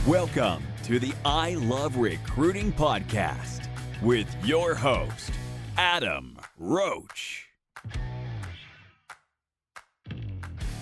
Welcome to the I Love Recruiting podcast with your host, Adam Roach.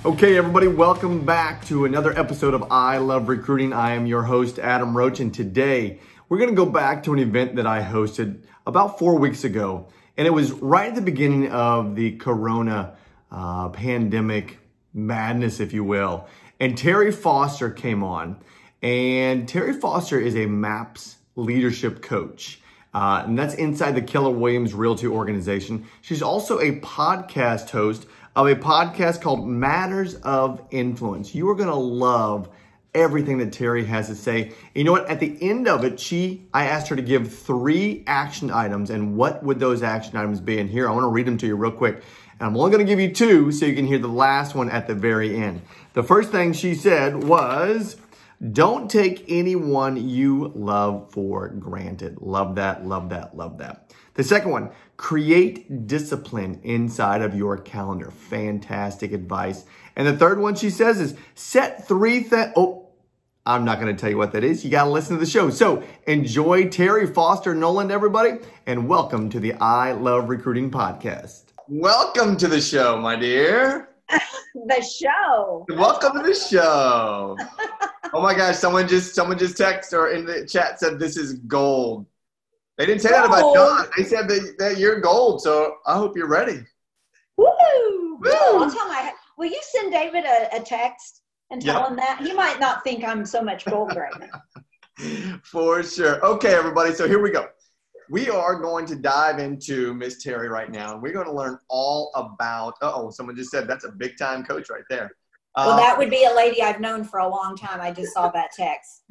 Okay, everybody, welcome back to another episode of I Love Recruiting. I am your host, Adam Roach, and today we're going to go back to an event that I hosted about 4 weeks ago, and it was right at the beginning of the Corona pandemic madness, if you will. And Terrie Foster came on, and Terrie Foster is a MAPS leadership coach. And that's inside the Keller Williams Realty organization. She's also a podcast host of a podcast called Matters of Influence. You are going to love everything that Terrie has to say. And you know what? At the end of it, I asked her to give 3 action items. And what would those action items be? And here, I want to read them to you real quick. And I'm only going to give you 2 so you can hear the last one at the very end. The first thing she said was, don't take anyone you love for granted. Love that, love that, love that. The second one, create discipline inside of your calendar. Fantastic advice. And the third one she says is set 3 things. Oh, I'm not going to tell you what that is. You got to listen to the show. So enjoy Terrie Foster-Nowland, everybody, and welcome to the I Love Recruiting podcast. Welcome to the show, my dear. The show. Welcome to the show. Oh my gosh, someone just texted or in the chat said this is gold. They didn't say that about John. They said that you're gold, so I hope you're ready. Woo! I'll tell will you send David a text and tell him that? He might not think I'm so much gold right now. For sure. Okay, everybody, so here we go. We are going to dive into Miss Terrie right now, and we're going to learn all about, someone just said that's a big-time coach right there. Well, that would be a lady I've known for a long time. I just saw that text.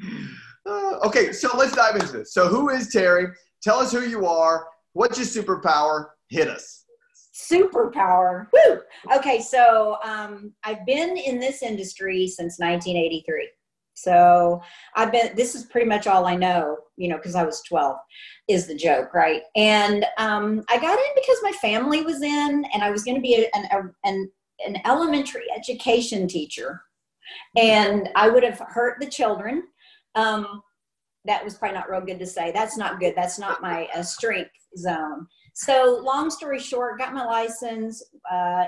Okay, so let's dive into this. So who is Terrie? Tell us who you are. What's your superpower? Hit us. Superpower. Woo! Okay, so I've been in this industry since 1983. So this is pretty much all I know, because I was 12 is the joke, right? And I got in because my family was in, and I was going to be an elementary education teacher, and I would have hurt the children. That was probably not real good to say. That's not good. That's not my strength zone. So long story short, got my license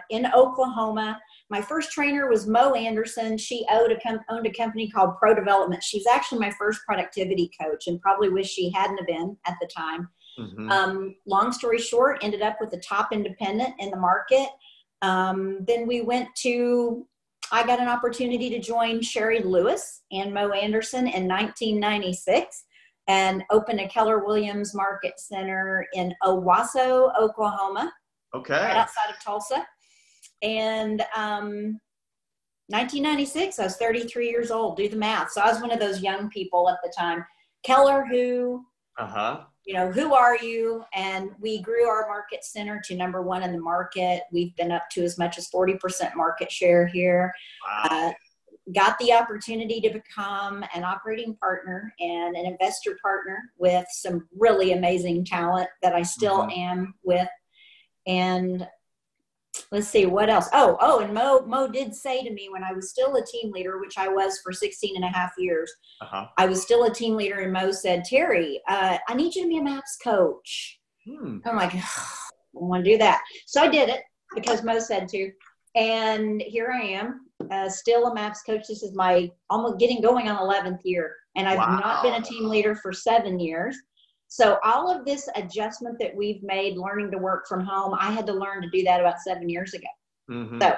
in Oklahoma. My first trainer was Mo Anderson. She owned a company called Pro Development. She's actually my first productivity coach, and probably wish she hadn't have been at the time. Mm-hmm. Long story short, ended up with the top independent in the market. Then I got an opportunity to join Sherry Lewis and Mo Anderson in 1996 and open a Keller Williams Market Center in Owasso, Oklahoma. Okay. Right outside of Tulsa. And 1996, I was 33 years old. Do the math. So I was one of those young people at the time. Keller, who? Who are you? And we grew our market center to number 1 in the market. We've been up to as much as 40% market share here. Wow. Got the opportunity to become an operating partner and an investor partner with some really amazing talent that I still am with. And let's see what else. And Mo did say to me when I was still a team leader, which I was for 16 and a half years, I was still a team leader, and Mo said, Terrie, I need you to be a MAPS coach. I'm like, I want to do that. So I did it because Mo said to, and here I am, still a MAPS coach. This is my almost getting going on 11th year, and I've not been a team leader for 7 years. So all of this adjustment that we've made, learning to work from home, I had to learn to do that about 7 years ago. Mm-hmm. So,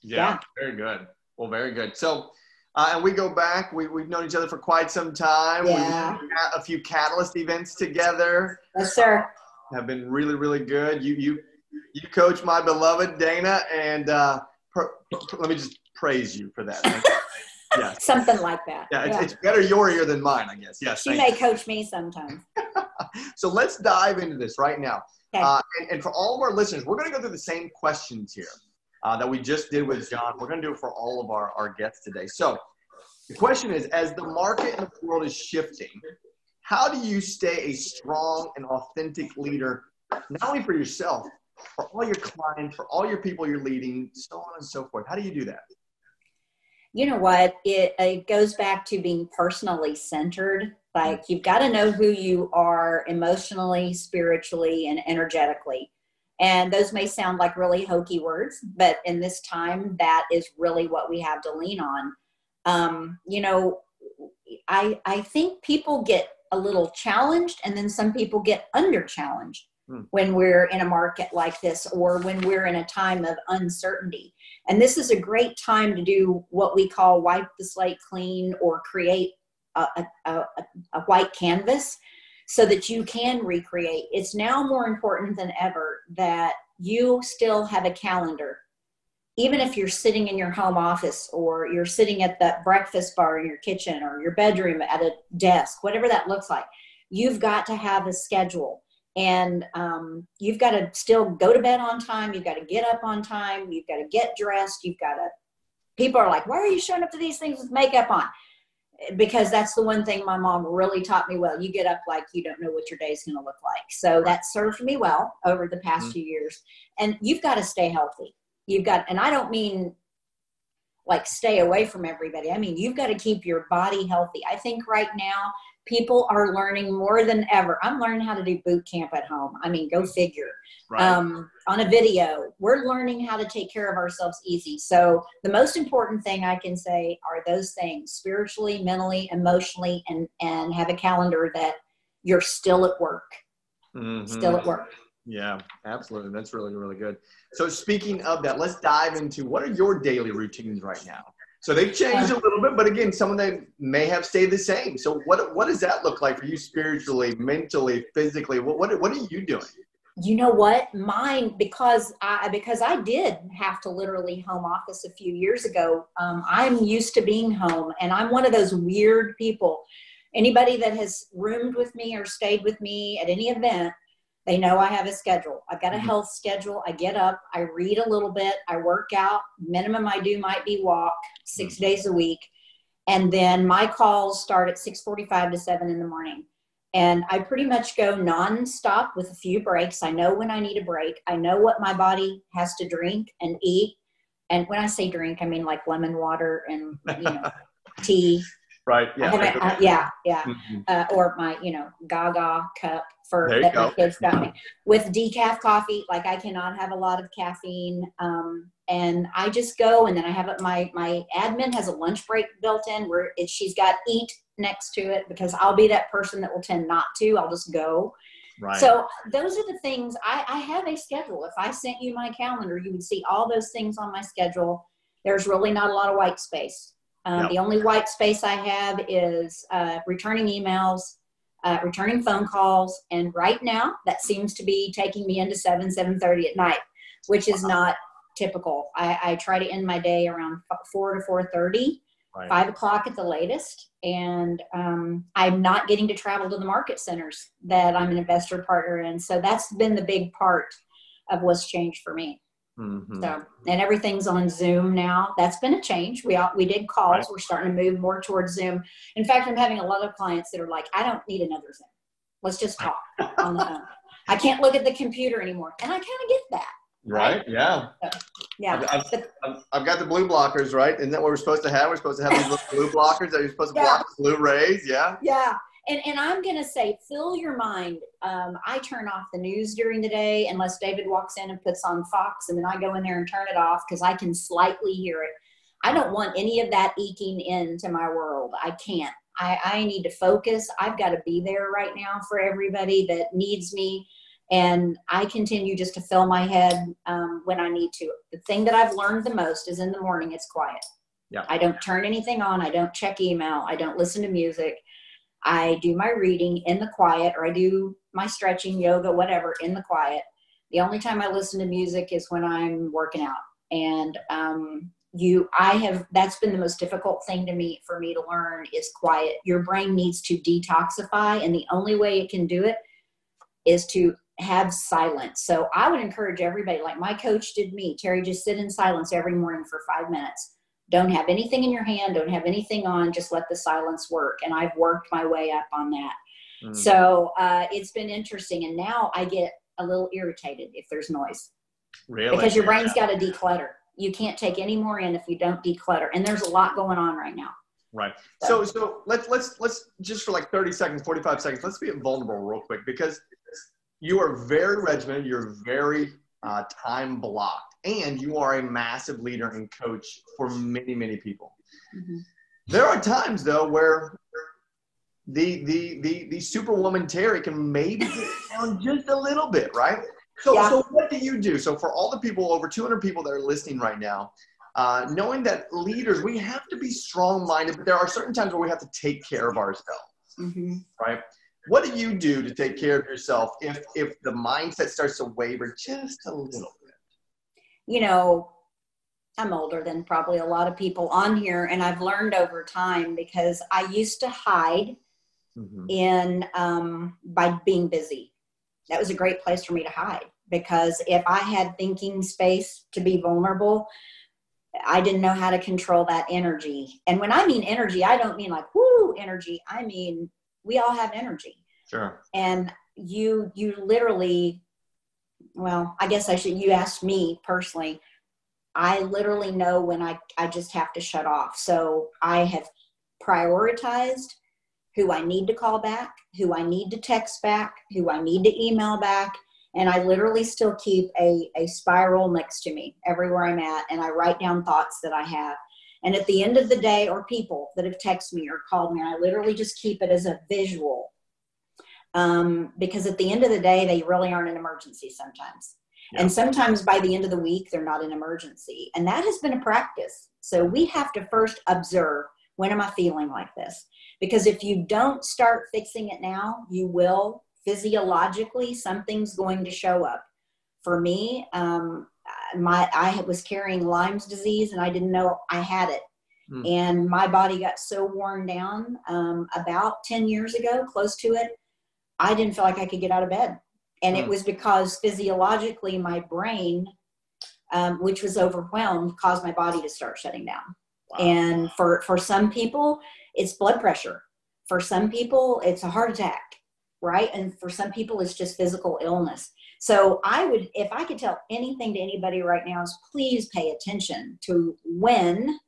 yeah, very good. Well, very good. So, and we go back. We've known each other for quite some time. Yeah. We've had a few Catalyst events together. Yes, sir. Have been really, really good. You coach my beloved Dana, and let me just praise you for that. Yeah. Something like that. Yeah, it's better your ear than mine, I guess. Yes. She may coach me sometimes. So let's dive into this right now. Okay. And for all of our listeners, we're going to go through the same questions here that we just did with John. We're going to do it for all of our guests today. So the question is, as the market in the world is shifting, how do you stay a strong and authentic leader, not only for yourself, for all your clients, for all your people you're leading, so on and so forth? How do you do that? You know what? It goes back to being personally centered. Like, you've got to know who you are emotionally, spiritually, and energetically. And those may sound like really hokey words, but in this time, that is really what we have to lean on. I think people get a little challenged, and then some people get under challenged when we're in a market like this, or when we're in a time of uncertainty. And this is a great time to do what we call wipe the slate clean, or create a white canvas so that you can recreate. It's now more important than ever that you still have a calendar. Even if you're sitting in your home office, or you're sitting at that breakfast bar in your kitchen, or your bedroom at a desk, whatever that looks like, you've got to have a schedule. And you've got to still go to bed on time. You've got to get up on time. You've got to get dressed. People are like, why are you showing up to these things with makeup on? Because that's the one thing my mom really taught me well. You get up like you don't know what your day's going to look like. So that served me well over the past few years. And you've got to stay healthy. And I don't mean like stay away from everybody. I mean, you've got to keep your body healthy. I think right now people are learning more than ever. I'm learning how to do boot camp at home. I mean, go figure. Right. On a video, we're learning how to take care of ourselves easy. So the most important thing I can say are those things: spiritually, mentally, emotionally, and have a calendar that you're still at work. Still at work. Yeah, absolutely. That's really, really good. So speaking of that, let's dive into what are your daily routines right now? So they've changed a little bit, but again, some of them may have stayed the same. So what does that look like for you spiritually, mentally, physically? What are you doing? You know what? Mine, because I did have to literally home office a few years ago. I'm used to being home, and I'm one of those weird people. Anybody that has roomed with me or stayed with me at any event, they know I have a schedule. I've got a health schedule. I get up, I read a little bit, I work out. Minimum I do might be walk 6 days a week. And then my calls start at 6:45 to 7 in the morning. And I pretty much go nonstop with a few breaks. I know when I need a break. I know what my body has to drink and eat. And when I say drink, I mean like lemon water and, tea. Right. Yeah. Or my, Gaga cup that my kids got me with decaf coffee. Like, I cannot have a lot of caffeine. And I just go, and then I have it. My admin has a lunch break built in where she's got eat next to it, because I'll be that person that will tend not to. I'll just go. Right. So those are the things. I have a schedule. If I sent you my calendar, you would see all those things on my schedule. There's really not a lot of white space. The only white space I have is returning emails, returning phone calls. And right now that seems to be taking me into 7:30 at night, which is not typical. I try to end my day around 4 to 4:30, 5 o'clock at the latest. And I'm not getting to travel to the market centers that I'm an investor partner in. So that's been the big part of what's changed for me. So, and everything's on Zoom now. That's been a change. We did calls. Right. We're starting to move more towards Zoom. In fact, I'm having a lot of clients that are like, I don't need another Zoom. Let's just talk on the phone. I can't look at the computer anymore. And I kind of get that. Right. Yeah. So, yeah. I've got the blue blockers, right? Isn't that what we're supposed to have? We're supposed to have these little blue blockers that you're supposed to block blue rays. Yeah. Yeah. And I'm going to say, fill your mind. I turn off the news during the day unless David walks in and puts on Fox, and then I go in there and turn it off because I can slightly hear it. I don't want any of that eking into my world. I can't. I need to focus. I've got to be there right now for everybody that needs me. And I continue just to fill my head when I need to. The thing that I've learned the most is in the morning, it's quiet. Yeah. I don't turn anything on. I don't check email. I don't listen to music. I do my reading in the quiet, or I do my stretching, yoga, whatever, in the quiet. The only time I listen to music is when I'm working out. And that's been the most difficult thing for me to learn is quiet. Your brain needs to detoxify, and the only way it can do it is to have silence. So I would encourage everybody, like my coach did me, Terrie, just sit in silence every morning for 5 minutes. Don't have anything in your hand. Don't have anything on. Just let the silence work. And I've worked my way up on that. So it's been interesting. And now I get a little irritated if there's noise. Really? Because your brain's got to declutter. you can't take any more in if you don't declutter. And there's a lot going on right now. Right. So let's just for like 30 seconds, 45 seconds, let's be vulnerable real quick, because you are very regimented. You're very time blocked, and you are a massive leader and coach for many, many people. Mm-hmm. There are times though where the superwoman Terrie can maybe get down just a little bit, right? So what do you do? So for all the people, over 200 people that are listening right now, knowing that leaders, we have to be strong-minded, but there are certain times where we have to take care of ourselves, mm-hmm. right? What do you do to take care of yourself if the mindset starts to waver just a little bit? You know, I'm older than probably a lot of people on here, and I've learned over time, because I used to hide mm-hmm. By being busy. That was a great place for me to hide, because if I had thinking space to be vulnerable, I didn't know how to control that energy. And when I mean energy, I don't mean like, woo, energy. I mean, we all have energy. Sure. And you literally, well, I guess you asked me personally, I literally know when I just have to shut off. So I have prioritized who I need to call back, who I need to text back, who I need to email back. And I literally still keep a spiral next to me everywhere I'm at. And I write down thoughts that I have. And at the end of the day, or people that have texted me or called me, and I literally just keep it as a visual. Because at the end of the day, they really aren't an emergency sometimes. Yeah. And sometimes by the end of the week, they're not an emergency. And that has been a practice. So we have to first observe, when am I feeling like this? Because if you don't start fixing it now, you will. Physiologically, something's going to show up. For me, I was carrying Lyme's disease, and I didn't know I had it. And my body got so worn down about 10 years ago, close to it, I didn't feel like I could get out of bed. And it was because physiologically my brain, which was overwhelmed, caused my body to start shutting down. Wow. And for some people, it's blood pressure. For some people, it's a heart attack, right? And for some people, it's just physical illness. So if I could tell anything to anybody right now, is please pay attention to when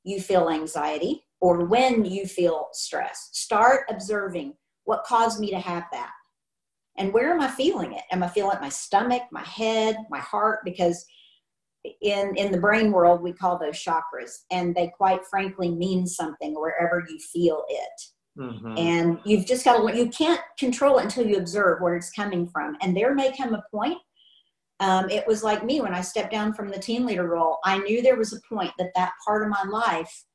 you feel anxiety or when you feel stress. Start observing what caused me to have that. And where am I feeling it? Am I feeling it in my stomach, my head, my heart? Because in the brain world, we call those chakras, and they quite frankly mean something wherever you feel it. Mm-hmm. And you've just got to, you can't control it until you observe where it's coming from. And there may come a point. It was like me when I stepped down from the team leader role. I knew there was a point that part of my life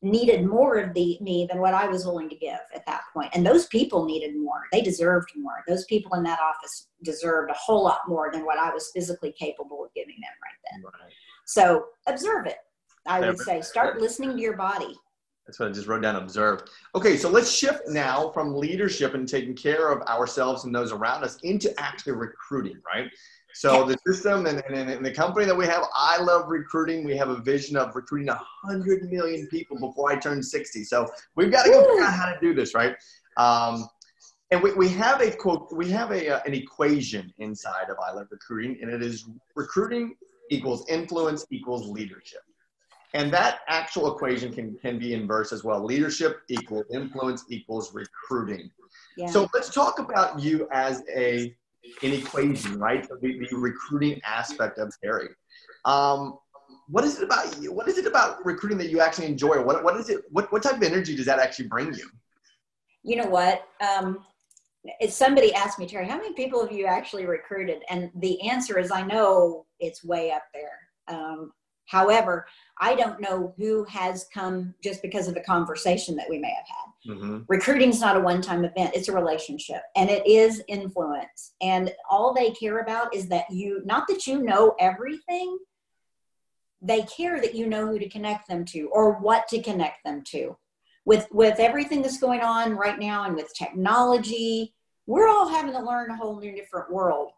needed more of me than what I was willing to give at that point. And those people needed more. They deserved more. Those people in that office deserved a whole lot more than what I was physically capable of giving them right then. Right. So observe it. I would say start listening to your body. That's what I just wrote down, observe. Okay, so let's shift now from leadership and taking care of ourselves and those around us into actually recruiting, right? So the system and the company that we have, I Love Recruiting. We have a vision of recruiting 100 million people before I turn 60. So we've got to go figure out how to do this, right? And we have a quote, we have an equation inside of I Love Recruiting, and it is recruiting equals influence equals leadership. And that actual equation can be inverse as well. Leadership equals influence equals recruiting. Yeah. So let's talk about you as an equation, right? The recruiting aspect of Terrie. What is it about you? What is it about recruiting that you actually enjoy? What is it? What type of energy does that actually bring you? You know what? If somebody asked me, Terrie, how many people have you actually recruited? And the answer is, I know it's way up there. However, I don't know who has come just because of the conversation that we may have had. Mm-hmm. Recruiting is not a one-time event. It's a relationship, and it is influence. And all they care about is that not that you know everything, they care that you know who to connect them to or what to connect them to. With everything that's going on right now and with technology, we're all having to learn a whole new different world.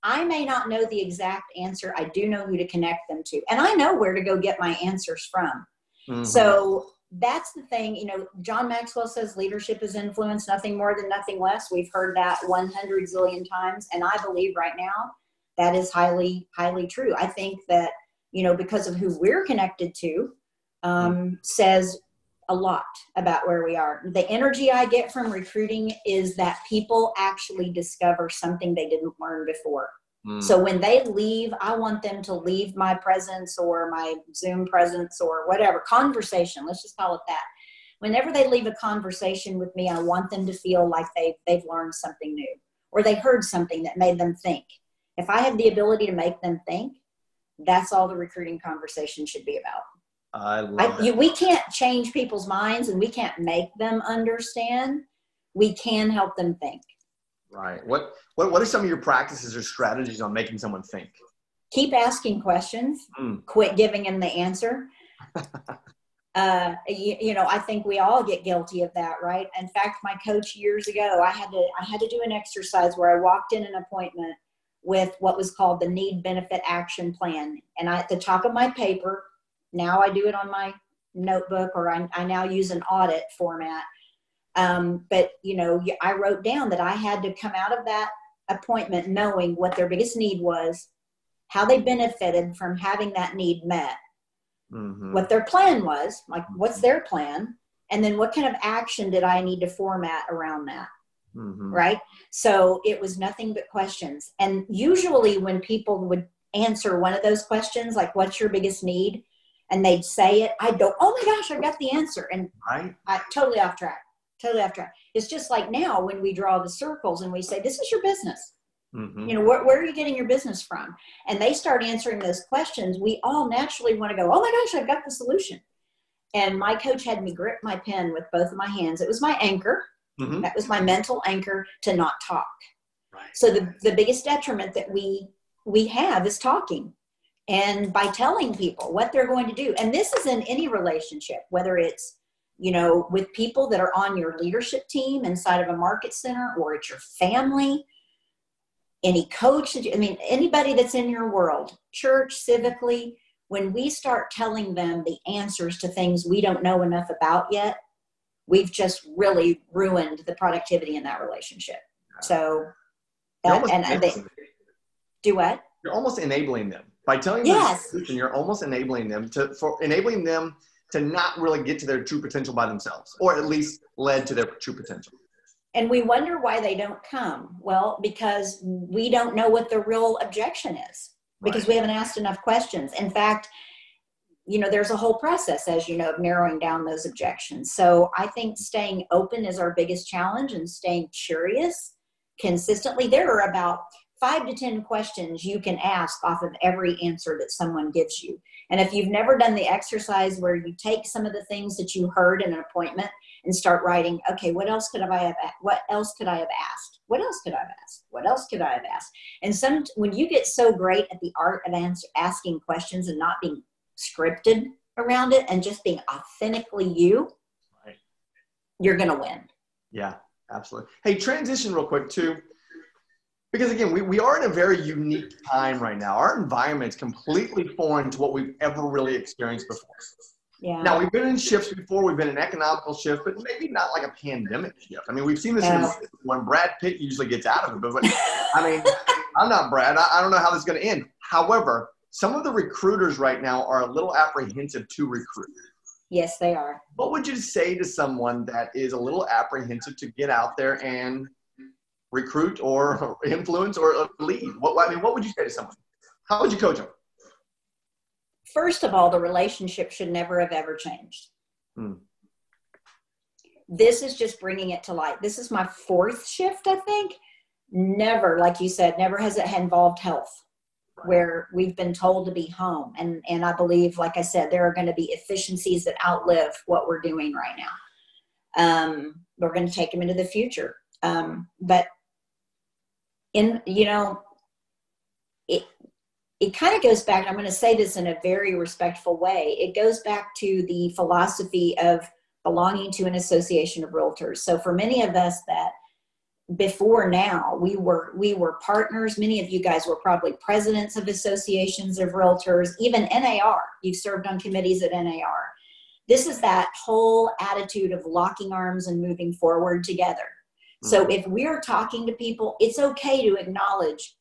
I may not know the exact answer. I do know who to connect them to. And I know where to go get my answers from. Mm-hmm. So that's the thing. You know, John Maxwell says leadership is influence, nothing more than nothing less. We've heard that 100 zillion times. And I believe right now that is highly, highly true. I think that because of who we're connected to, says a lot about where we are. The energy I get from recruiting is that people actually discover something they didn't learn before. So when they leave, I want them to leave my presence or my Zoom presence or whatever conversation. Let's just call it that. Whenever they leave a conversation with me, I want them to feel like they've learned something new or they heard something that made them think. If I have the ability to make them think, that's all the recruiting conversation should be about. I love that. We can't change people's minds and we can't make them understand. We can help them think. Right. What are some of your practices or strategies on making someone think? Keep asking questions. Quit giving them the answer. I think we all get guilty of that, right? In fact, my coach years ago, I had to do an exercise where I walked in an appointment with what was called the need benefit action plan. And at the top of my paper, now I do it on my notebook, or I now use an audit format. But I wrote down that I had to come out of that appointment knowing what their biggest need was, how they benefited from having that need met, what their plan was, like what's their plan, and then what kind of action did I need to format around that, right? So it was nothing but questions. And usually when people would answer one of those questions, like what's your biggest need, and they'd say it, I'd go, oh my gosh, I've got the answer. And I totally off track. It's just like now when we draw the circles and we say, this is your business. Where are you getting your business from? And they start answering those questions. We all naturally want to go, oh my gosh, I've got the solution. And my coach had me grip my pen with both of my hands. It was my anchor. That was my mental anchor to not talk. Right. So the biggest detriment that we have is talking. And by telling people what they're going to do, and this is in any relationship, whether it's with people that are on your leadership team inside of a market center, or it's your family, any coach, anybody that's in your world, church, civically, when we start telling them the answers to things we don't know enough about yet, we've just really ruined the productivity in that relationship. So, they do what? You're almost enabling them by telling them the solution. You're almost enabling them to not really get to their true potential by themselves, or at least led to their true potential. And we wonder why they don't come. Well, because we don't know what the real objection is, because we haven't asked enough questions. In fact, there's a whole process, as you know, of narrowing down those objections. So I think staying open is our biggest challenge, and staying curious consistently. There are about 5 to 10 questions you can ask off of every answer that someone gives you. And if you've never done the exercise where you take some of the things that you heard in an appointment and start writing, okay, what else could I have asked? What else could I have asked? What else could I have asked? What else could I have asked? And when you get so great at the art of asking questions and not being scripted around it and just being authentically you, you're going to win. Yeah, absolutely. Hey, transition real quick too. Because again, we are in a very unique time right now. Our environment's completely foreign to what we've ever really experienced before. Yeah. Now, we've been in shifts before. We've been in an economical shift, but maybe not like a pandemic shift. We've seen this when Brad Pitt usually gets out of it. But I'm not Brad. I don't know how this is going to end. However, some of the recruiters right now are a little apprehensive to recruit. Yes, they are. What would you say to someone that is a little apprehensive to get out there and recruit or influence or lead? What would you say to someone? How would you coach them? First of all, the relationship should never have ever changed. This is just bringing it to light. This is my 4th shift, I think. Never, like you said, never has it involved health, where we've been told to be home. And I believe, like I said, there are going to be efficiencies that outlive what we're doing right now. We're going to take them into the future. But it kind of goes back, I'm going to say this in a very respectful way. It goes back to the philosophy of belonging to an association of realtors. So for many of us that before now, we were partners. Many of you guys were probably presidents of associations of realtors, even NAR. You've served on committees at NAR. This is that whole attitude of locking arms and moving forward together. So if we're talking to people, it's okay to acknowledge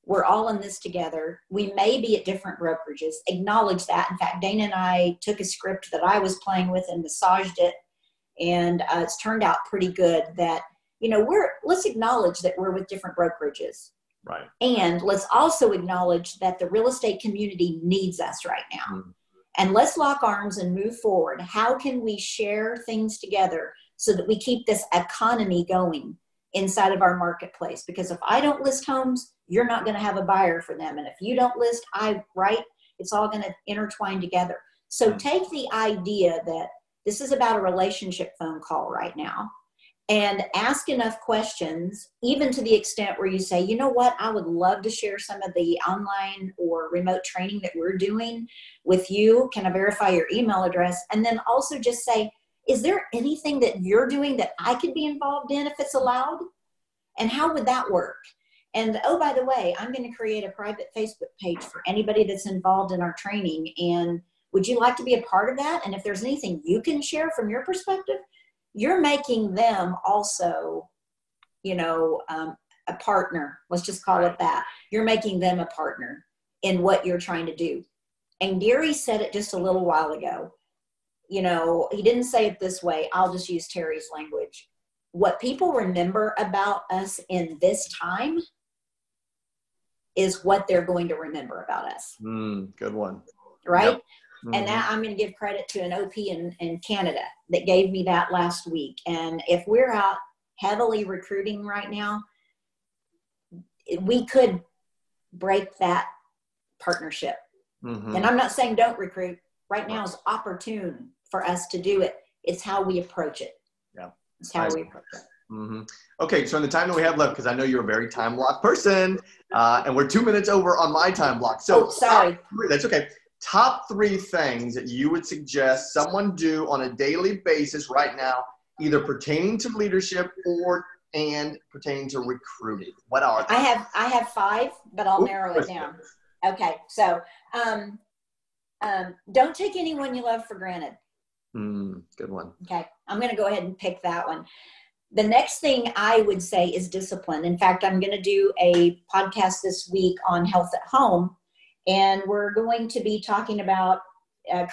We're all in this together. We may be at different brokerages. Acknowledge that. In fact, Dana and I took a script that I was playing with and massaged it. And it's turned out pretty good that, let's acknowledge that we're with different brokerages. Right. And let's also acknowledge that the real estate community needs us right now. And let's lock arms and move forward. How can we share things together so that we keep this economy going inside of our marketplace? Because if I don't list homes, you're not going to have a buyer for them. And if you don't list, it's all going to intertwine together. So take the idea that this is about a relationship phone call right now, and ask enough questions, even to the extent where you say, you know what, I would love to share some of the online or remote training that we're doing with you. Can I verify your email address? And then also just say, is there anything that you're doing that I could be involved in if it's allowed? And how would that work? And oh, by the way, I'm going to create a private Facebook page for anybody that's involved in our training. And would you like to be a part of that? And if there's anything you can share from your perspective, you're making them also, a partner. Let's just call it that. You're making them a partner in what you're trying to do. And Gary said it just a little while ago. He didn't say it this way. I'll just use Terry's language. What people remember about us in this time is what they're going to remember about us. Good one. Right? Yep. And that I'm going to give credit to an OP in Canada that gave me that last week. And if we're out heavily recruiting right now, we could break that partnership. And I'm not saying don't recruit. Right now is opportune for us to do it. It's how we approach it. Yeah. It's how we approach it. Okay, so in the time that we have left, because I know you're a very time block person, and we're 2 minutes over on my time block. So sorry. That's okay. Top 3 things that you would suggest someone do on a daily basis right now, either pertaining to leadership and pertaining to recruiting. What are they? I have 5, but I'll narrow it down. Okay, so don't take anyone you love for granted. Good one. Okay, I'm going to go ahead and pick that one. The next thing I would say is discipline. In fact, I'm going to do a podcast this week on health at home, and we're going to be talking about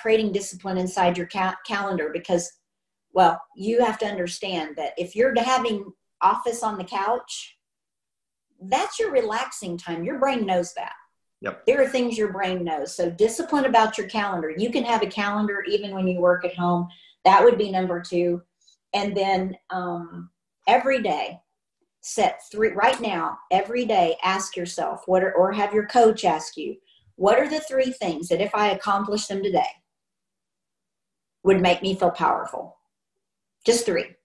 creating discipline inside your calendar because, well, you have to understand that if you're having office on the couch, that's your relaxing time. Your brain knows that. Yep. There are things your brain knows. So discipline about your calendar. You can have a calendar even when you work at home. That would be number 2. And then every day, set 3 right now, every day, ask yourself or have your coach ask you, what are the 3 things that if I accomplish them today would make me feel powerful? Just 3.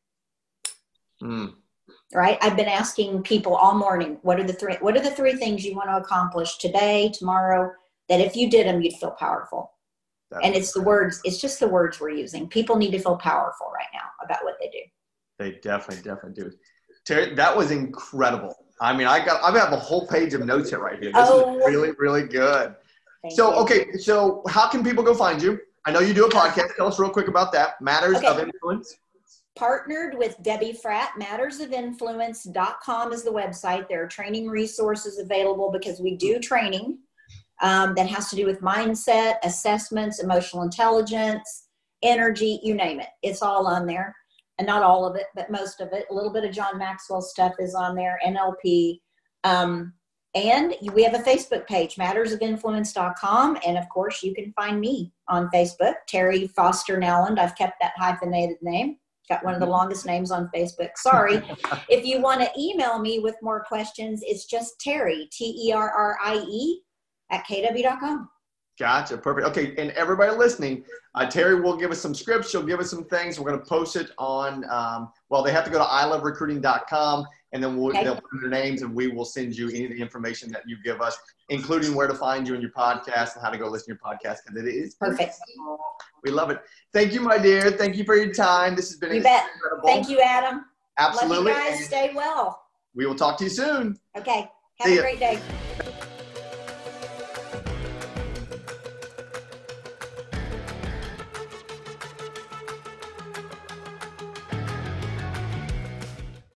Right? I've been asking people all morning, what are the 3 things you want to accomplish today, tomorrow, that if you did them, you'd feel powerful? And it's just the words we're using. People need to feel powerful right now about what they do. They definitely do. Terrie, that was incredible. I mean, I have a whole page of notes here right here. This is really, really good. Thank you. Okay, so how can people go find you? I know you do a podcast. Tell us real quick about that. Matters of Influence. Partnered with Debbie Fratt. mattersofinfluence.com is the website. There are training resources available because we do training that has to do with mindset, assessments, emotional intelligence, energy, you name it. It's all on there. And not all of it, but most of it. A little bit of John Maxwell stuff is on there, NLP. And we have a Facebook page, mattersofinfluence.com. And of course, you can find me on Facebook, Terrie Foster-Nowland. I've kept that hyphenated name. Got one of the longest names on Facebook. Sorry. If you want to email me with more questions, it's just Terrie, Terrie, @kw.com. Gotcha. Perfect. Okay. And everybody listening, Terrie will give us some scripts. She'll give us some things. We're going to post it on, they have to go to iloverecruiting.com and then they'll put their names and we will send you any of the information that you give us, including where to find you in your podcast and how to go listen to your podcast because it is perfect. We love it. Thank you, my dear. Thank you for your time. This has been incredible. Thank you, Adam. Absolutely. Love you guys. Stay well. We will talk to you soon. Okay. Have a great day.